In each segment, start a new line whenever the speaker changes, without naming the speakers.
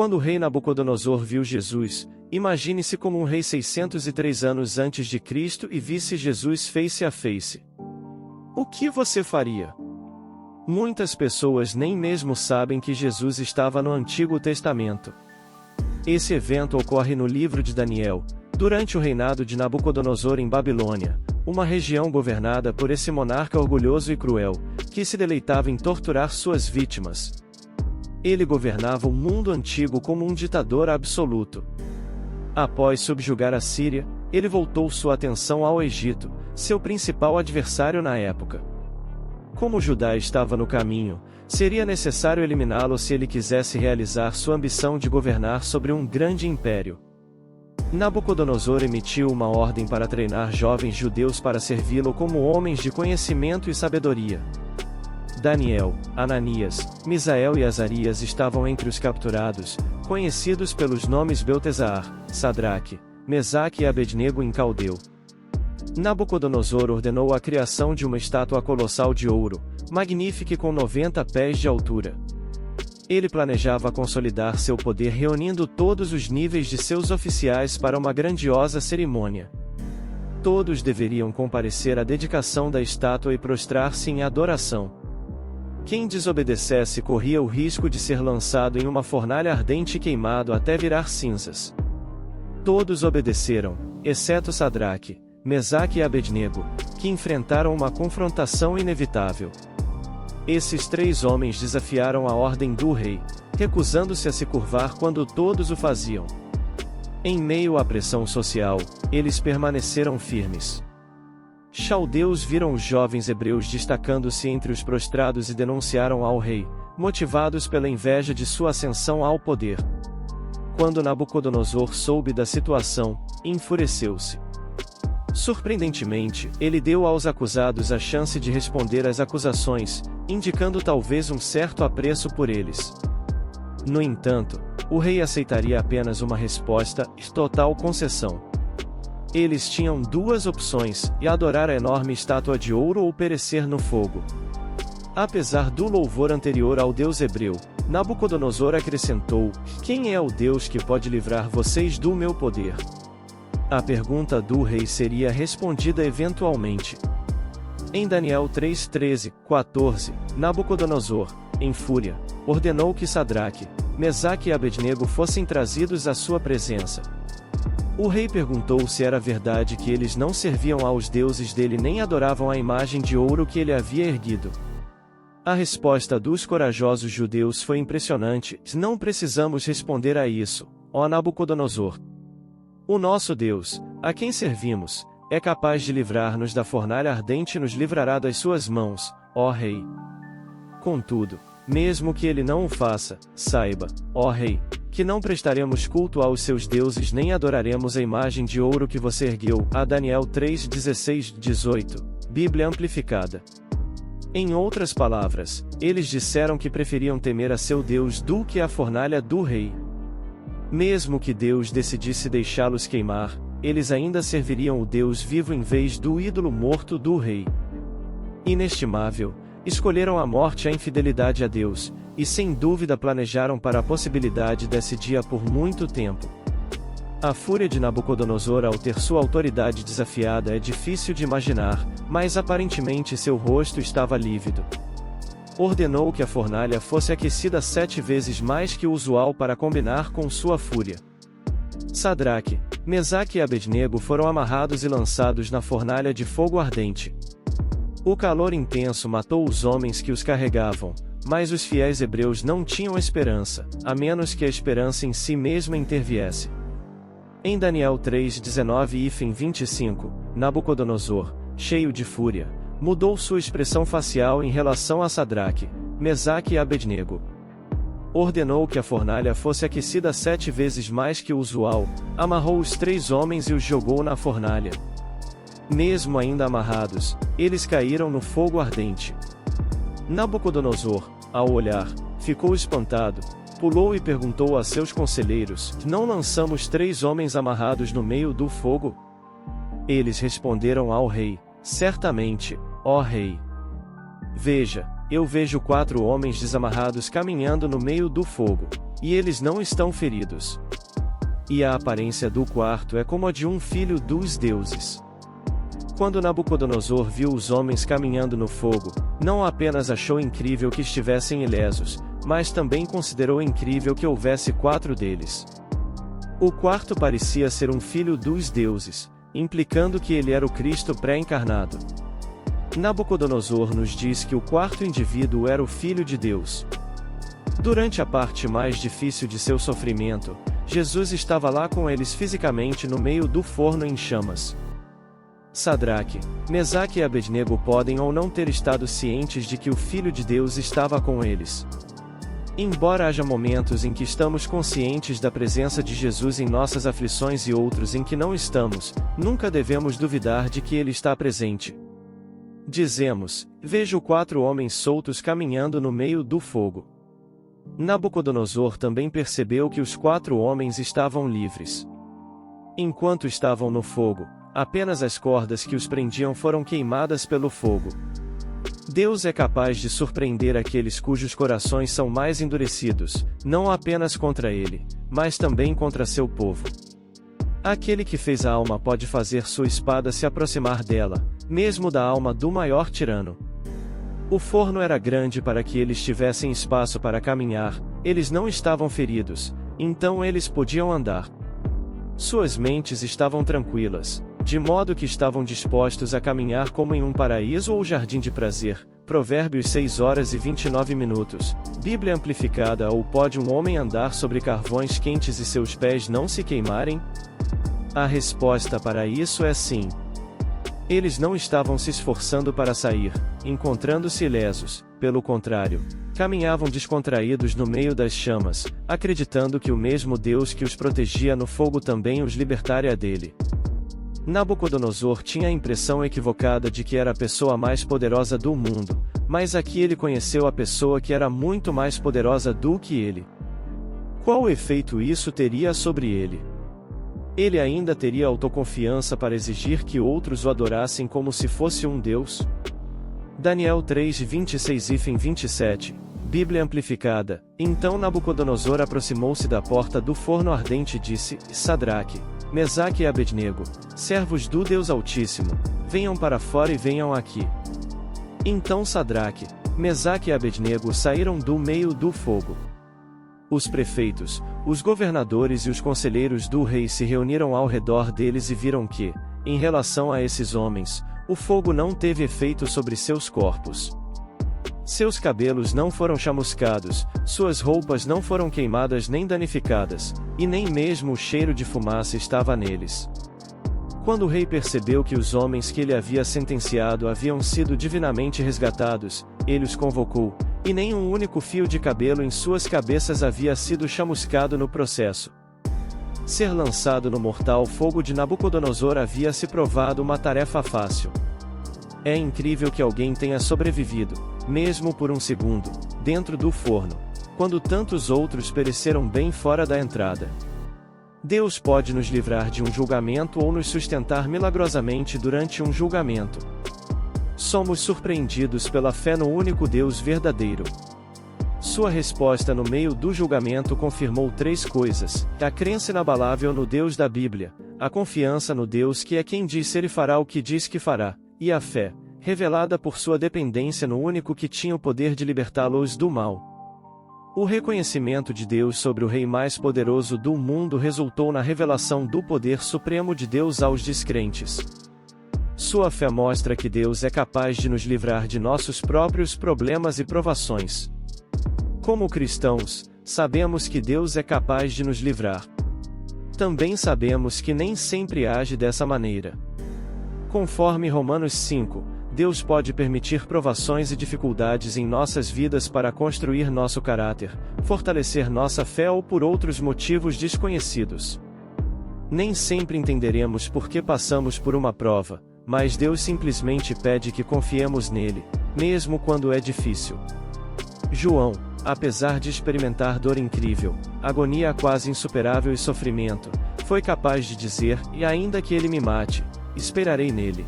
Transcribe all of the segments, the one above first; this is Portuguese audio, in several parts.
Quando o rei Nabucodonosor viu Jesus, imagine-se como um rei 603 anos antes de Cristo e visse Jesus face a face. O que você faria? Muitas pessoas nem mesmo sabem que Jesus estava no Antigo Testamento. Esse evento ocorre no livro de Daniel, durante o reinado de Nabucodonosor em Babilônia, uma região governada por esse monarca orgulhoso e cruel, que se deleitava em torturar suas vítimas. Ele governava o mundo antigo como um ditador absoluto. Após subjugar a Síria, ele voltou sua atenção ao Egito, seu principal adversário na época. Como Judá estava no caminho, seria necessário eliminá-lo se ele quisesse realizar sua ambição de governar sobre um grande império. Nabucodonosor emitiu uma ordem para treinar jovens judeus para servi-lo como homens de conhecimento e sabedoria. Daniel, Ananias, Misael e Azarias estavam entre os capturados, conhecidos pelos nomes Beltesar, Sadraque, Mesaque e Abednego em caldeu. Nabucodonosor ordenou a criação de uma estátua colossal de ouro, magnífica e com 90 pés de altura. Ele planejava consolidar seu poder reunindo todos os níveis de seus oficiais para uma grandiosa cerimônia. Todos deveriam comparecer à dedicação da estátua e prostrar-se em adoração. Quem desobedecesse corria o risco de ser lançado em uma fornalha ardente e queimado até virar cinzas. Todos obedeceram, exceto Sadraque, Mesaque e Abednego, que enfrentaram uma confrontação inevitável. Esses três homens desafiaram a ordem do rei, recusando-se a se curvar quando todos o faziam. Em meio à pressão social, eles permaneceram firmes. Chaldeus viram os jovens hebreus destacando-se entre os prostrados e denunciaram ao rei, motivados pela inveja de sua ascensão ao poder. Quando Nabucodonosor soube da situação, enfureceu-se. Surpreendentemente, ele deu aos acusados a chance de responder às acusações, indicando talvez um certo apreço por eles. No entanto, o rei aceitaria apenas uma resposta, total concessão. Eles tinham duas opções, e adorar a enorme estátua de ouro ou perecer no fogo. Apesar do louvor anterior ao deus hebreu, Nabucodonosor acrescentou: "Quem é o Deus que pode livrar vocês do meu poder?" A pergunta do rei seria respondida eventualmente. Em Daniel 3, 13, 14, Nabucodonosor, em fúria, ordenou que Sadraque, Mesaque e Abednego fossem trazidos à sua presença. O rei perguntou se era verdade que eles não serviam aos deuses dele nem adoravam a imagem de ouro que ele havia erguido. A resposta dos corajosos judeus foi impressionante: "Não precisamos responder a isso, ó Nabucodonosor. O nosso Deus, a quem servimos, é capaz de livrar-nos da fornalha ardente e nos livrará das suas mãos, ó rei. Contudo, mesmo que ele não o faça, saiba, ó rei, que não prestaremos culto aos seus deuses nem adoraremos a imagem de ouro que você ergueu." A Daniel 3, 16, 18, Bíblia Amplificada. Em outras palavras, eles disseram que preferiam temer a seu Deus do que a fornalha do rei. Mesmo que Deus decidisse deixá-los queimar, eles ainda serviriam o Deus vivo em vez do ídolo morto do rei. Inestimável, escolheram a morte e a infidelidade a Deus, e sem dúvida planejaram para a possibilidade desse dia por muito tempo. A fúria de Nabucodonosor ao ter sua autoridade desafiada é difícil de imaginar, mas aparentemente seu rosto estava lívido. Ordenou que a fornalha fosse aquecida 7 vezes mais que o usual para combinar com sua fúria. Sadraque, Mesaque e Abednego foram amarrados e lançados na fornalha de fogo ardente. O calor intenso matou os homens que os carregavam, mas os fiéis hebreus não tinham esperança, a menos que a esperança em si mesma interviesse. Em Daniel 3, 19 e 25, Nabucodonosor, cheio de fúria, mudou sua expressão facial em relação a Sadraque, Mesaque e Abednego. Ordenou que a fornalha fosse aquecida 7 vezes mais que o usual, amarrou os 3 homens e os jogou na fornalha. Mesmo ainda amarrados, eles caíram no fogo ardente. Nabucodonosor, ao olhar, ficou espantado, pulou e perguntou a seus conselheiros: "Não lançamos 3 homens amarrados no meio do fogo?" Eles responderam ao rei: "Certamente, ó rei. Veja, eu vejo 4 homens desamarrados caminhando no meio do fogo." e eles não estão feridos. E a aparência do quarto é como a de um filho dos deuses. Quando Nabucodonosor viu os homens caminhando no fogo, não apenas achou incrível que estivessem ilesos, mas também considerou incrível que houvesse 4 deles. O quarto parecia ser um filho dos deuses, implicando que ele era o Cristo pré-encarnado. Nabucodonosor nos diz que o quarto indivíduo era o Filho de Deus. Durante a parte mais difícil de seu sofrimento, Jesus estava lá com eles fisicamente no meio do forno em chamas. Sadraque, Mesaque e Abednego podem ou não ter estado cientes de que o Filho de Deus estava com eles. Embora haja momentos em que estamos conscientes da presença de Jesus em nossas aflições e outros em que não estamos, nunca devemos duvidar de que Ele está presente. Dizemos: vejo 4 homens soltos caminhando no meio do fogo. Nabucodonosor também percebeu que os 4 homens estavam livres. Enquanto estavam no fogo, apenas as cordas que os prendiam foram queimadas pelo fogo. Deus é capaz de surpreender aqueles cujos corações são mais endurecidos, não apenas contra Ele, mas também contra seu povo. Aquele que fez a alma pode fazer sua espada se aproximar dela, mesmo da alma do maior tirano. O forno era grande para que eles tivessem espaço para caminhar, eles não estavam feridos, então eles podiam andar. Suas mentes estavam tranquilas, de modo que estavam dispostos a caminhar como em um paraíso ou jardim de prazer. Provérbios 6h29. Bíblia amplificada. Ou pode um homem andar sobre carvões quentes e seus pés não se queimarem? A resposta para isso é sim. Eles não estavam se esforçando para sair, encontrando-se ilesos, pelo contrário, caminhavam descontraídos no meio das chamas, acreditando que o mesmo Deus que os protegia no fogo também os libertaria dele. Nabucodonosor tinha a impressão equivocada de que era a pessoa mais poderosa do mundo, mas aqui ele conheceu a pessoa que era muito mais poderosa do que ele. Qual efeito isso teria sobre ele? Ele ainda teria autoconfiança para exigir que outros o adorassem como se fosse um deus? Daniel 3:26-27, Bíblia amplificada. Então Nabucodonosor aproximou-se da porta do forno ardente e disse: Sadraque, Mesaque e Abednego, servos do Deus Altíssimo, venham para fora e venham aqui. Então Sadraque, Mesaque e Abednego saíram do meio do fogo. Os prefeitos, os governadores e os conselheiros do rei se reuniram ao redor deles e viram que, em relação a esses homens, o fogo não teve efeito sobre seus corpos. Seus cabelos não foram chamuscados, suas roupas não foram queimadas nem danificadas, e nem mesmo o cheiro de fumaça estava neles. Quando o rei percebeu que os homens que ele havia sentenciado haviam sido divinamente resgatados, ele os convocou, e nem um único fio de cabelo em suas cabeças havia sido chamuscado no processo. Ser lançado no mortal fogo de Nabucodonosor havia se provado uma tarefa fácil. É incrível que alguém tenha sobrevivido, mesmo por um segundo, dentro do forno, quando tantos outros pereceram bem fora da entrada. Deus pode nos livrar de um julgamento ou nos sustentar milagrosamente durante um julgamento. Somos surpreendidos pela fé no único Deus verdadeiro. Sua resposta no meio do julgamento confirmou 3 coisas: a crença inabalável no Deus da Bíblia, a confiança no Deus que é quem diz Ele fará o que diz que fará, e a fé, revelada por sua dependência no único que tinha o poder de libertá-los do mal. O reconhecimento de Deus sobre o rei mais poderoso do mundo resultou na revelação do poder supremo de Deus aos descrentes. Sua fé mostra que Deus é capaz de nos livrar de nossos próprios problemas e provações. Como cristãos, sabemos que Deus é capaz de nos livrar. Também sabemos que nem sempre age dessa maneira. Conforme Romanos 5, Deus pode permitir provações e dificuldades em nossas vidas para construir nosso caráter, fortalecer nossa fé ou por outros motivos desconhecidos. Nem sempre entenderemos por que passamos por uma prova, mas Deus simplesmente pede que confiemos nele, mesmo quando é difícil. João, apesar de experimentar dor incrível, agonia quase insuperável e sofrimento, foi capaz de dizer: e ainda que ele me mate, esperarei nele.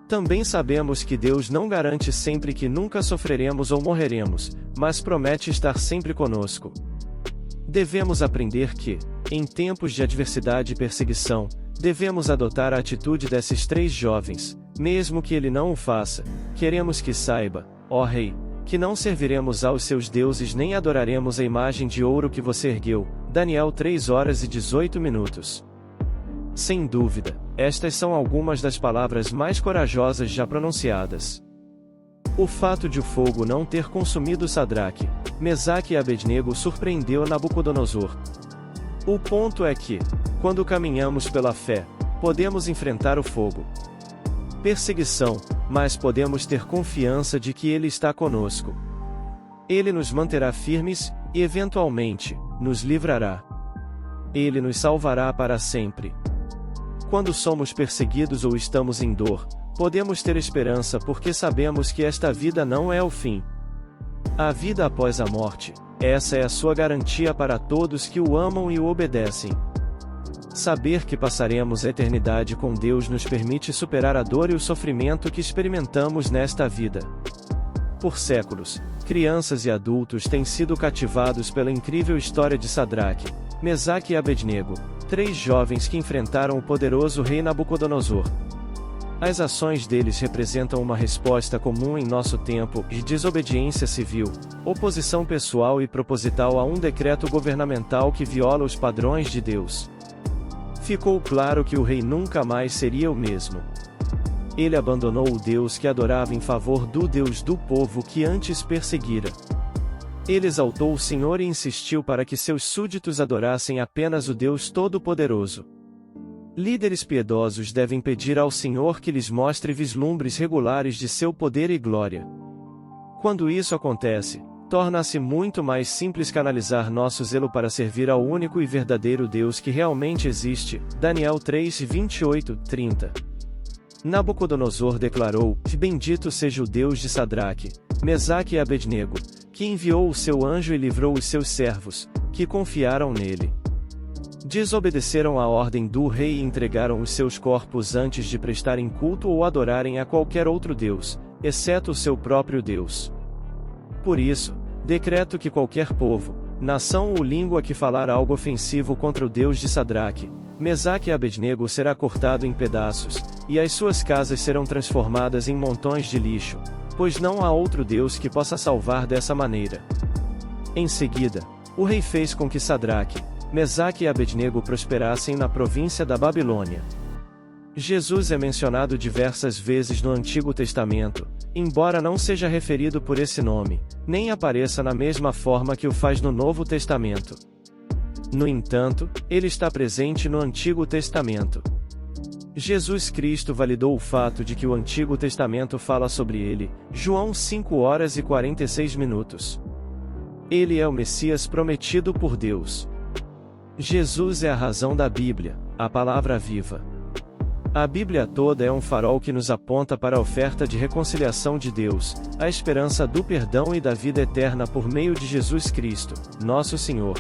Também sabemos que Deus não garante sempre que nunca sofreremos ou morreremos, mas promete estar sempre conosco. Devemos aprender que, em tempos de adversidade e perseguição, devemos adotar a atitude desses 3 jovens, mesmo que ele não o faça. Queremos que saiba, ó Rei, que não serviremos aos seus deuses nem adoraremos a imagem de ouro que você ergueu. Daniel 3:18. Sem dúvida, estas são algumas das palavras mais corajosas já pronunciadas. O fato de o fogo não ter consumido Sadraque, Mesaque e Abednego surpreendeu Nabucodonosor. O ponto é que, quando caminhamos pela fé, podemos enfrentar o fogo, perseguição, mas podemos ter confiança de que Ele está conosco. Ele nos manterá firmes, e eventualmente, nos livrará. Ele nos salvará para sempre. Quando somos perseguidos ou estamos em dor, podemos ter esperança porque sabemos que esta vida não é o fim. A vida após a morte, essa é a sua garantia para todos que o amam e o obedecem. Saber que passaremos a eternidade com Deus nos permite superar a dor e o sofrimento que experimentamos nesta vida. Por séculos, crianças e adultos têm sido cativados pela incrível história de Sadraque, Mesaque e Abednego, 3 jovens que enfrentaram o poderoso rei Nabucodonosor. As ações deles representam uma resposta comum em nosso tempo de desobediência civil, oposição pessoal e proposital a um decreto governamental que viola os padrões de Deus. Ficou claro que o rei nunca mais seria o mesmo. Ele abandonou o Deus que adorava em favor do Deus do povo que antes perseguira. Ele exaltou o Senhor e insistiu para que seus súditos adorassem apenas o Deus Todo-Poderoso. Líderes piedosos devem pedir ao Senhor que lhes mostre vislumbres regulares de seu poder e glória. Quando isso acontece, torna-se muito mais simples canalizar nosso zelo para servir ao único e verdadeiro Deus que realmente existe. Daniel 3:28-30. Nabucodonosor declarou: Bendito seja o Deus de Sadraque, Mesaque e Abednego, que enviou o seu anjo e livrou os seus servos, que confiaram nele. Desobedeceram à ordem do rei e entregaram os seus corpos antes de prestarem culto ou adorarem a qualquer outro Deus, exceto o seu próprio Deus. Por isso, decreto que qualquer povo, nação ou língua que falar algo ofensivo contra o Deus de Sadraque, Mesaque e Abednego será cortado em pedaços, e as suas casas serão transformadas em montões de lixo, pois não há outro Deus que possa salvar dessa maneira. Em seguida, o rei fez com que Sadraque, Mesaque e Abednego prosperassem na província da Babilônia. Jesus é mencionado diversas vezes no Antigo Testamento, embora não seja referido por esse nome, nem apareça na mesma forma que o faz no Novo Testamento. No entanto, ele está presente no Antigo Testamento. Jesus Cristo validou o fato de que o Antigo Testamento fala sobre ele, João 5:46. Ele é o Messias prometido por Deus. Jesus é a razão da Bíblia, a palavra viva. A Bíblia toda é um farol que nos aponta para a oferta de reconciliação de Deus, a esperança do perdão e da vida eterna por meio de Jesus Cristo, nosso Senhor.